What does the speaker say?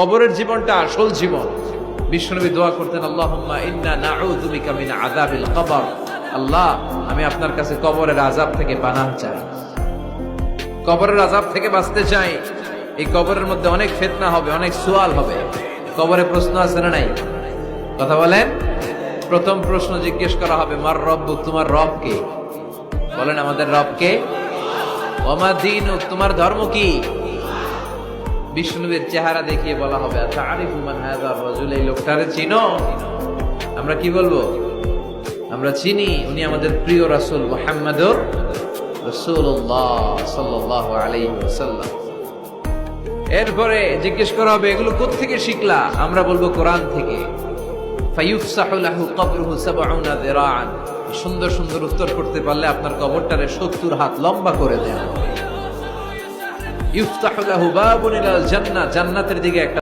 কবরের জীবনটা আসল জীবন। বিশ্বনবী দোয়া করতেন, আল্লাহুম্মা ইন্না নাউযু বিকা মিন আযাবিল কবর। আল্লাহ, আমি আপনার কাছে কবরের আযাব থেকে পানাহ চাই, কবরের আযাব থেকে বাঁচতে চাই। এই কবরের মধ্যে অনেক ফিতনা হবে, অনেক সুয়াল হবে। কবরে প্রশ্ন আছে না নাই? কথা বলেন। প্রথম প্রশ্ন জিজ্ঞেস করা হবে, মার রব্বুক, তোমার রব কে? বলেন, আমাদের রব কে? ওয়া মা দীনুক, তোমার ধর্ম কি? বিষ্ণুবীর চেহারা দেখিয়ে বলা হবে, তারিফু মান হাযা রাজুল, এই লোকটারে চিনো? আমরা কি বলবো? আমরা চিনি, উনি আমাদের প্রিয় রাসূল মুহাম্মদুর রাসূলুল্লাহ সাল্লাল্লাহু আলাইহি ওয়াসাল্লাম। এরপরে জিজ্ঞেস করা হবে, এগুলো কোথা থেকে শিখলা? আমরা বলবো, কোরআন থেকে। ফায়ুফসাহু লাহু কবরুহু ৭০ যিরাআন। সুন্দর সুন্দর উত্তর করতে পারলে আপনার কবরটারে ৭০ হাত লম্বা করে দেন। ইফতাহু লাহু বাবুন ইলাল জান্নাহ, জান্নাতের দিকে একটা